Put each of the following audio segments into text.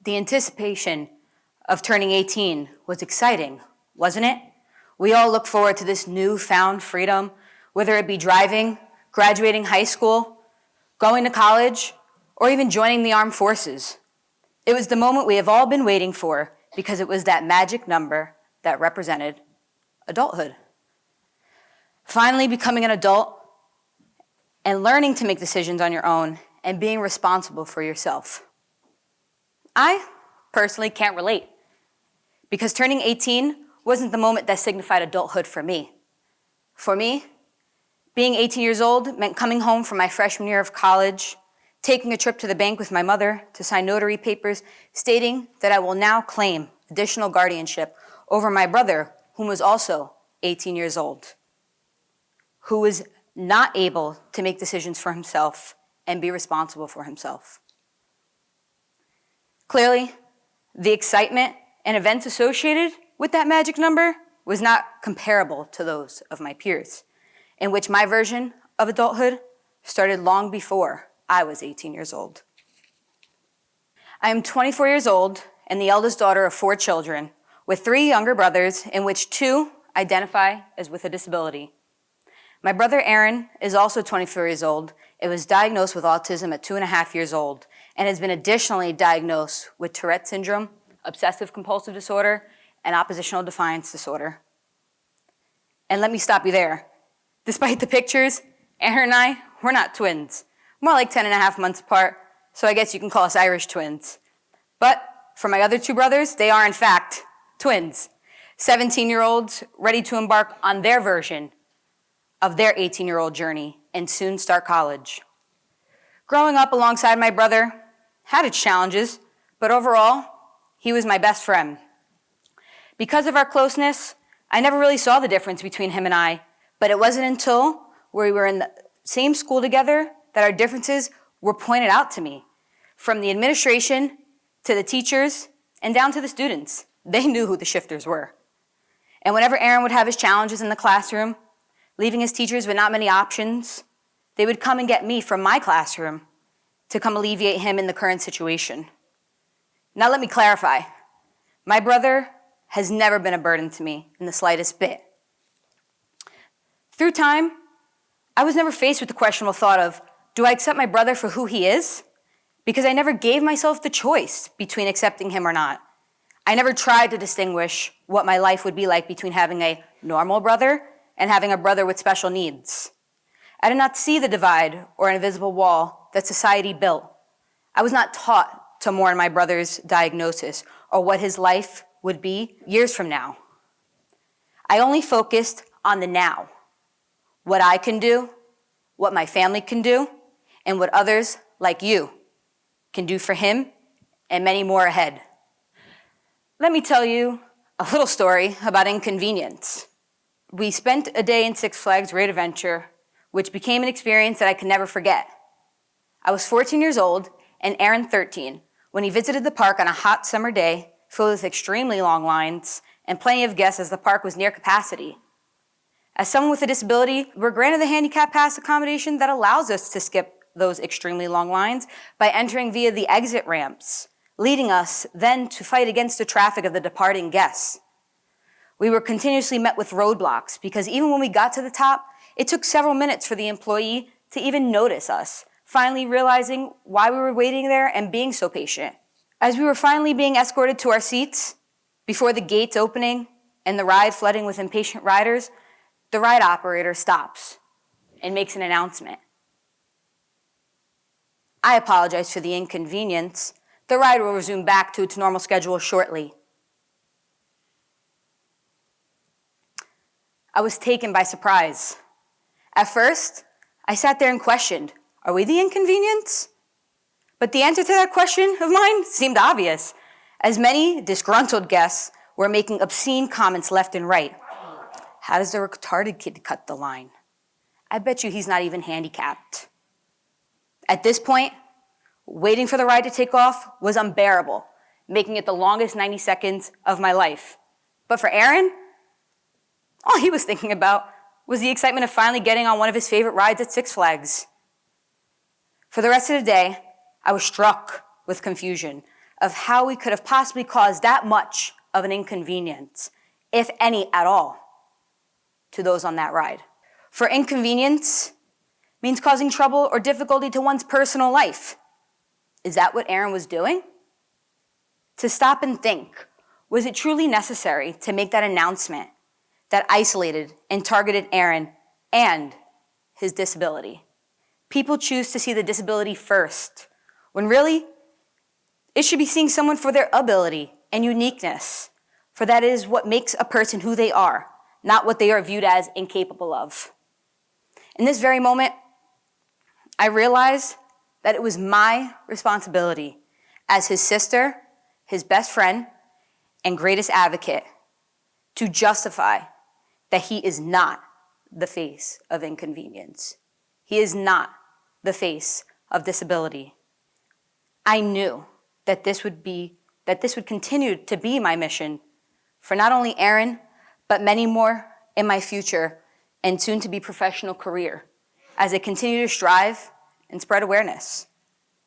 The anticipation of turning 18 was exciting, wasn't it? We all look forward to this newfound freedom, whether it be driving, graduating high school, going to college, or even joining the armed forces. It was the moment we have all been waiting for because it was that magic number that represented adulthood. Finally becoming an adult and learning to make decisions on your own and being responsible for yourself. I personally can't relate because turning 18 wasn't the moment that signified adulthood for me. For me, being 18 years old meant coming home from my freshman year of college, taking a trip to the bank with my mother to sign notary papers stating that I will now claim additional guardianship over my brother, whom was also 18 years old, who was not able to make decisions for himself and be responsible for himself. Clearly, the excitement and events associated with that magic number was not comparable to those of my peers, in which my version of adulthood started long before I was 18 years old. I am 24 years old and the eldest daughter of 4 children, with 3 younger brothers, in which 2 identify as with a disability. My brother Aaron is also 24 years old and was diagnosed with autism at 2.5 years old and has been additionally diagnosed with Tourette syndrome, obsessive compulsive disorder, and oppositional defiance disorder. And let me stop you there. Despite the pictures, Aaron and I, we're not twins. More like 10.5 months apart, so I guess you can call us Irish twins. But for my other 2 brothers, they are in fact twins, 17-year-olds ready to embark on their version of their 18-year-old journey and soon start college. Growing up alongside my brother had its challenges, but overall, he was my best friend. Because of our closeness, I never really saw the difference between him and I, but it wasn't until we were in the same school together that our differences were pointed out to me. From the administration to the teachers and down to the students, they knew who the Shifters were. And whenever Aaron would have his challenges in the classroom, leaving his teachers with not many options, they would come and get me from my classroom to come alleviate him in the current situation. Now let me clarify. My brother has never been a burden to me in the slightest bit. Through time, I was never faced with the questionable thought of, do I accept my brother for who he is? Because I never gave myself the choice between accepting him or not. I never tried to distinguish what my life would be like between having a normal brother and having a brother with special needs. I did not see the divide or an invisible wall that society built. I was not taught to mourn my brother's diagnosis or what his life would be years from now. I only focused on the now, what I can do, what my family can do, and what others like you can do for him and many more ahead. Let me tell you a little story about inconvenience. We spent a day in Six Flags Great Adventure, which became an experience that I could never forget. I was 14 years old and Aaron 13 when he visited the park on a hot summer day filled with extremely long lines and plenty of guests as the park was near capacity. As someone with a disability, we're granted the handicap pass accommodation that allows us to skip those extremely long lines by entering via the exit ramps, leading us then to fight against the traffic of the departing guests. We were continuously met with roadblocks because even when we got to the top, it took several minutes for the employee to even notice us, finally realizing why we were waiting there and being so patient. As we were finally being escorted to our seats, before the gates opening and the ride flooding with impatient riders, the ride operator stops and makes an announcement. I apologize for the inconvenience. The ride will resume back to its normal schedule shortly. I was taken by surprise. At first, I sat there and questioned, are we the inconvenience? But the answer to that question of mine seemed obvious, as many disgruntled guests were making obscene comments left and right. How does the retarded kid cut the line? I bet you he's not even handicapped. At this point, waiting for the ride to take off was unbearable, making it the longest 90 seconds of my life. But for Aaron, all he was thinking about was the excitement of finally getting on one of his favorite rides at Six Flags. For the rest of the day, I was struck with confusion of how we could have possibly caused that much of an inconvenience, if any at all, to those on that ride. For inconvenience means causing trouble or difficulty to one's personal life. Is that what Aaron was doing? To stop and think, was it truly necessary to make that announcement that isolated and targeted Aaron and his disability? People choose to see the disability first, when really, it should be seeing someone for their ability and uniqueness, for that is what makes a person who they are, not what they are viewed as incapable of. In this very moment, I realized that it was my responsibility as his sister, his best friend, and greatest advocate to justify that he is not the face of inconvenience. He is not the face of disability. I knew that this would continue to be my mission for not only Aaron, but many more in my future and soon to be professional career as I continue to strive and spread awareness.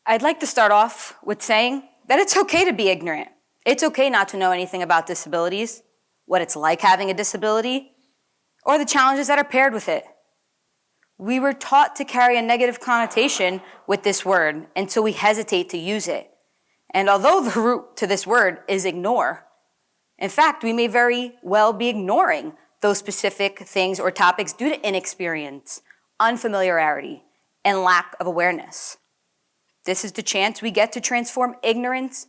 I'd like to start off with saying that it's okay to be ignorant. It's okay not to know anything about disabilities, what it's like having a disability, or the challenges that are paired with it. We were taught to carry a negative connotation with this word, and so we hesitate to use it. And although the root to this word is ignore, in fact, we may very well be ignoring those specific things or topics due to inexperience, unfamiliarity, and lack of awareness. This is the chance we get to transform ignorance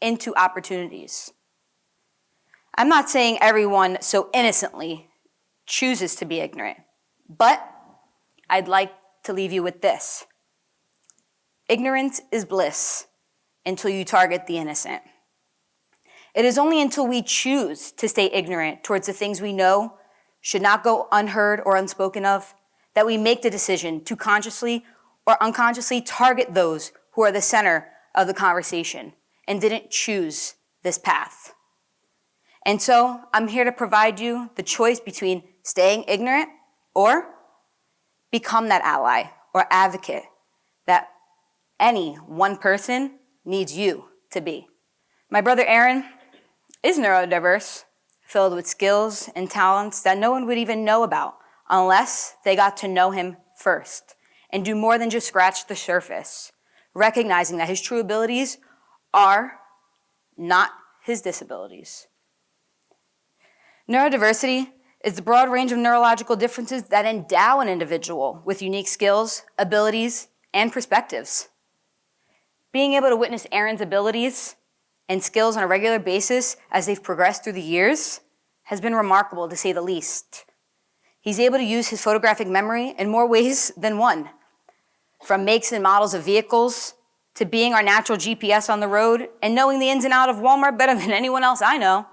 into opportunities. I'm not saying everyone so innocently chooses to be ignorant, but I'd like to leave you with this. Ignorance is bliss until you target the innocent. It is only until we choose to stay ignorant towards the things we know should not go unheard or unspoken of that we make the decision to consciously or unconsciously target those who are the center of the conversation and didn't choose this path. And so I'm here to provide you the choice between staying ignorant or become that ally or advocate that any one person needs you to be. My brother Aaron is neurodiverse, filled with skills and talents that no one would even know about unless they got to know him first and do more than just scratch the surface, recognizing that his true abilities are not his disabilities. Neurodiversity is the broad range of neurological differences that endow an individual with unique skills, abilities, and perspectives. Being able to witness Aaron's abilities and skills on a regular basis as they've progressed through the years has been remarkable, to say the least. He's able to use his photographic memory in more ways than one, from makes and models of vehicles to being our natural GPS on the road and knowing the ins and outs of Walmart better than anyone else I know.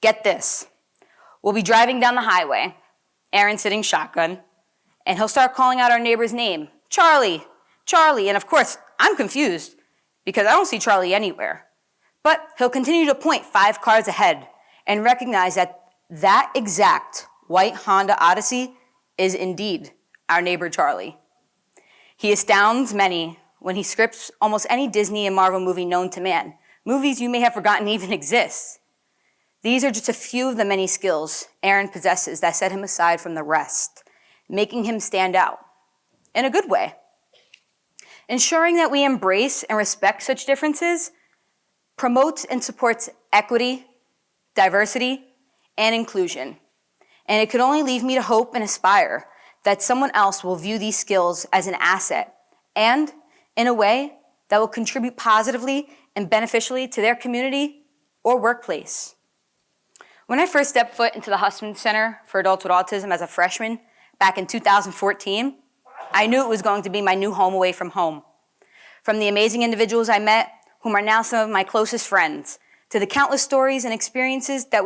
Get this, we'll be driving down the highway, Aaron sitting shotgun, and he'll start calling out our neighbor's name, Charlie, Charlie, and of course, I'm confused because I don't see Charlie anywhere. But he'll continue to point 5 cars ahead and recognize that that exact white Honda Odyssey is indeed our neighbor Charlie. He astounds many when he scripts almost any Disney and Marvel movie known to man, movies you may have forgotten even exist. These are just a few of the many skills Aaron possesses that set him aside from the rest, making him stand out in a good way. Ensuring that we embrace and respect such differences promotes and supports equity, diversity, and inclusion. And it could only leave me to hope and aspire that someone else will view these skills as an asset and in a way that will contribute positively and beneficially to their community or workplace. When I first stepped foot into the Hussman Center for Adults with Autism as a freshman back in 2014, I knew it was going to be my new home away from home. From the amazing individuals I met, whom are now some of my closest friends, to the countless stories and experiences that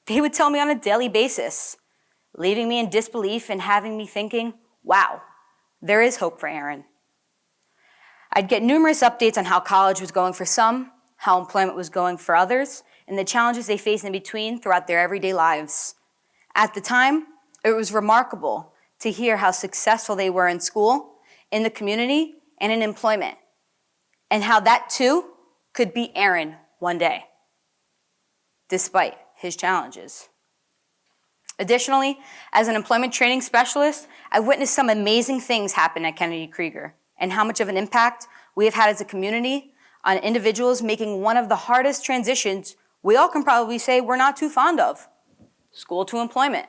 they would tell me on a daily basis, leaving me in disbelief and having me thinking, wow, there is hope for Aaron. I'd get numerous updates on how college was going for some, how employment was going for others, and the challenges they faced in between throughout their everyday lives. At the time, it was remarkable to hear how successful they were in school, in the community, and in employment. and how that too could be Aaron one day, despite his challenges. Additionally, as an employment training specialist, I've witnessed some amazing things happen at Kennedy Krieger and how much of an impact we have had as a community on individuals making one of the hardest transitions we all can probably say we're not too fond of, school to employment.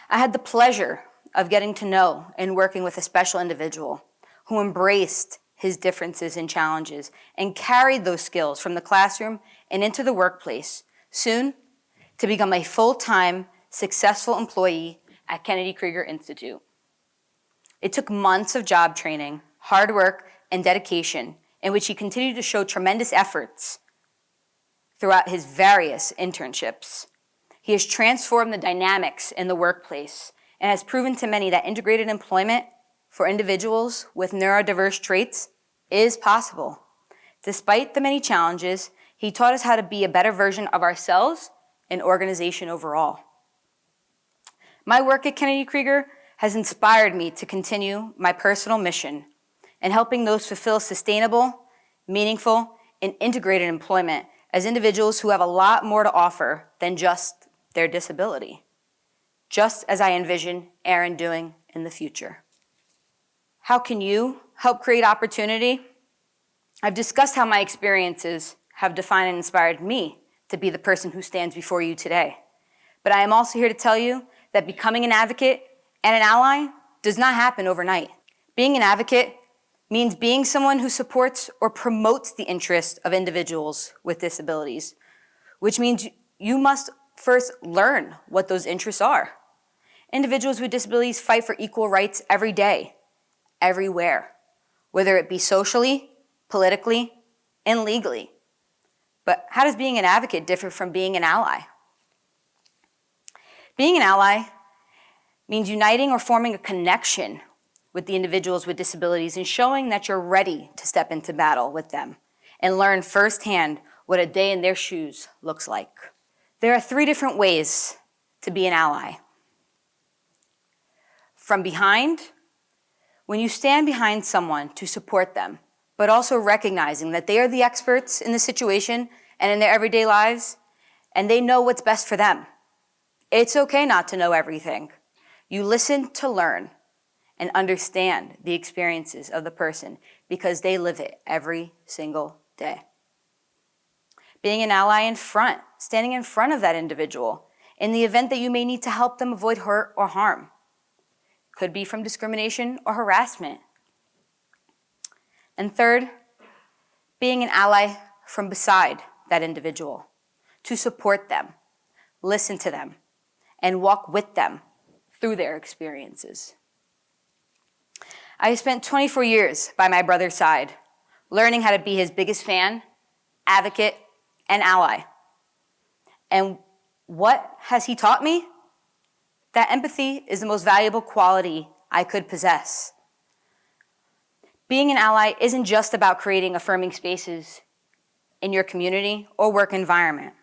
I had the pleasure of getting to know and working with a special individual who embraced his differences and challenges and carried those skills from the classroom and into the workplace, soon to become a full-time, successful employee at Kennedy Krieger Institute. It took months of job training, hard work, and dedication, in which he continued to show tremendous efforts throughout his various internships. He has transformed the dynamics in the workplace and has proven to many that integrated employment for individuals with neurodiverse traits is possible. Despite the many challenges, he taught us how to be a better version of ourselves and organization overall. My work at Kennedy Krieger has inspired me to continue my personal mission in helping those fulfill sustainable, meaningful, and integrated employment as individuals who have a lot more to offer than just their disability, just as I envision Aaron doing in the future. How can you help create opportunity? I've discussed how my experiences have defined and inspired me to be the person who stands before you today. But I am also here to tell you that becoming an advocate and an ally does not happen overnight. Being an advocate means being someone who supports or promotes the interests of individuals with disabilities, which means you must first learn what those interests are. Individuals with disabilities fight for equal rights every day, everywhere, whether it be socially, politically, and legally. But how does being an advocate differ from being an ally? Being an ally means uniting or forming a connection with the individuals with disabilities and showing that you're ready to step into battle with them and learn firsthand what a day in their shoes looks like. There are 3 different ways to be an ally. From behind, when you stand behind someone to support them, but also recognizing that they are the experts in the situation and in their everyday lives, and they know what's best for them. It's okay not to know everything. You listen to learn and understand the experiences of the person because they live it every single day. Being an ally in front, standing in front of that individual in the event that you may need to help them avoid hurt or harm. Could be from discrimination or harassment. And third, being an ally from beside that individual to support them, listen to them, and walk with them through their experiences. I spent 24 years by my brother's side, learning how to be his biggest fan, advocate, and ally. And what has he taught me? That empathy is the most valuable quality I could possess. Being an ally isn't just about creating affirming spaces in your community or work environment,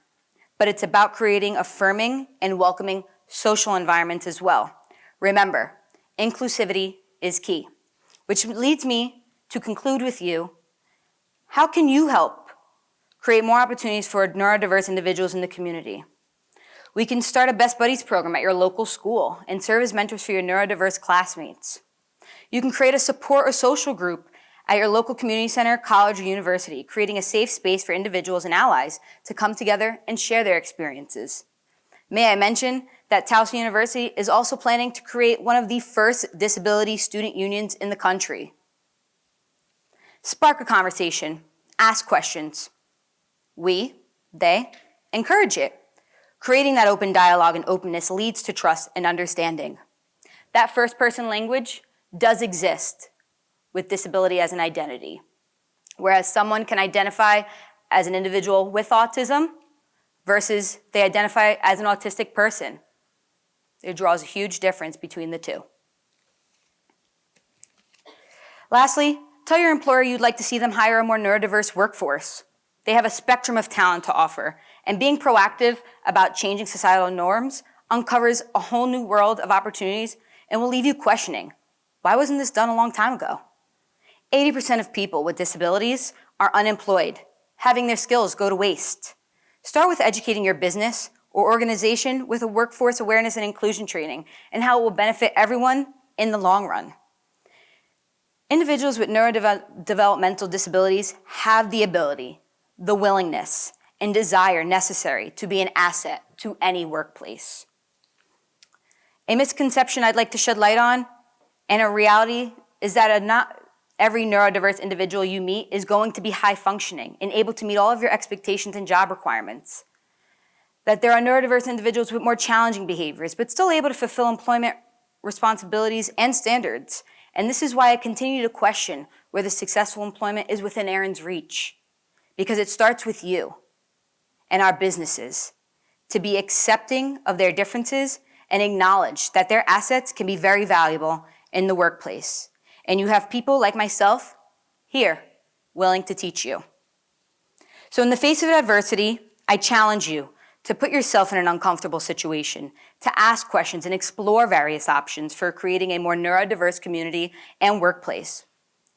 but it's about creating affirming and welcoming social environments as well. Remember, inclusivity is key, which leads me to conclude with you, how can you help create more opportunities for neurodiverse individuals in the community? We can start a Best Buddies program at your local school and serve as mentors for your neurodiverse classmates. You can create a support or social group at your local community center, college, or university, creating a safe space for individuals and allies to come together and share their experiences. May I mention that Towson University is also planning to create one of the first disability student unions in the country. Spark a conversation, ask questions. They encourage it. Creating that open dialogue and openness leads to trust and understanding. That first-person language does exist with disability as an identity, whereas someone can identify as an individual with autism versus they identify as an autistic person. It draws a huge difference between the two. Lastly, tell your employer you'd like to see them hire a more neurodiverse workforce. They have a spectrum of talent to offer, and being proactive about changing societal norms uncovers a whole new world of opportunities and will leave you questioning, why wasn't this done a long time ago? 80% of people with disabilities are unemployed, having their skills go to waste. Start with educating your business or organization with a workforce awareness and inclusion training and how it will benefit everyone in the long run. Individuals with neurodevelopmental disabilities have the ability, the willingness, and desire necessary to be an asset to any workplace. A misconception I'd like to shed light on, and a reality, is that not every neurodiverse individual you meet is going to be high functioning and able to meet all of your expectations and job requirements. That there are neurodiverse individuals with more challenging behaviors, but still able to fulfill employment responsibilities and standards. And this is why I continue to question whether successful employment is within Aaron's reach. Because it starts with you and our businesses to be accepting of their differences and acknowledge that their assets can be very valuable in the workplace. And you have people like myself here willing to teach you. So in the face of adversity, I challenge you to put yourself in an uncomfortable situation, to ask questions and explore various options for creating a more neurodiverse community and workplace.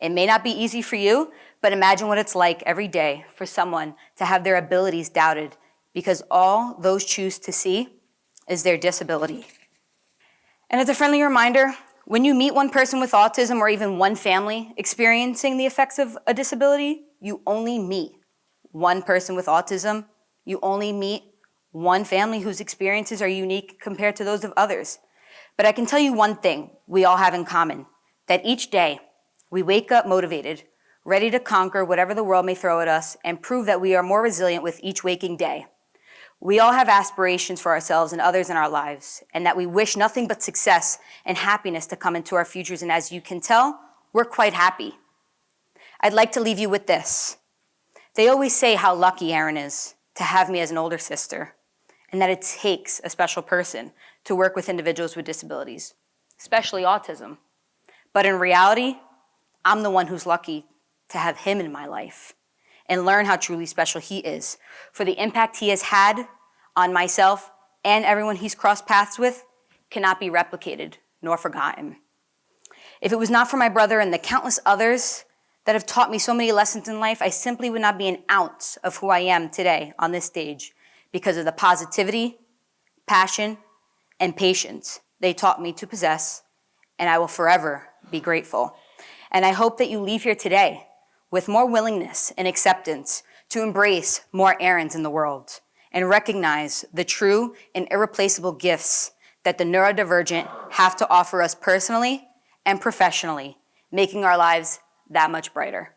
It may not be easy for you, but imagine what it's like every day for someone to have their abilities doubted because all those choose to see is their disability. And as a friendly reminder, when you meet one person with autism or even one family experiencing the effects of a disability, you only meet one person with autism. You only meet one family whose experiences are unique compared to those of others. But I can tell you one thing we all have in common, that each day we wake up motivated, ready to conquer whatever the world may throw at us and prove that we are more resilient with each waking day. We all have aspirations for ourselves and others in our lives, and that we wish nothing but success and happiness to come into our futures. And as you can tell, we're quite happy. I'd like to leave you with this. They always say how lucky Aaron is to have me as an older sister, and that it takes a special person to work with individuals with disabilities, especially autism. But in reality, I'm the one who's lucky to have him in my life and learn how truly special he is, for the impact he has had on myself and everyone he's crossed paths with cannot be replicated nor forgotten. If it was not for my brother and the countless others that have taught me so many lessons in life, I simply would not be an ounce of who I am today on this stage because of the positivity, passion, and patience they taught me to possess, and I will forever be grateful. And I hope that you leave here today with more willingness and acceptance to embrace more Aarons in the world and recognize the true and irreplaceable gifts that the neurodivergent have to offer us personally and professionally, making our lives that much brighter.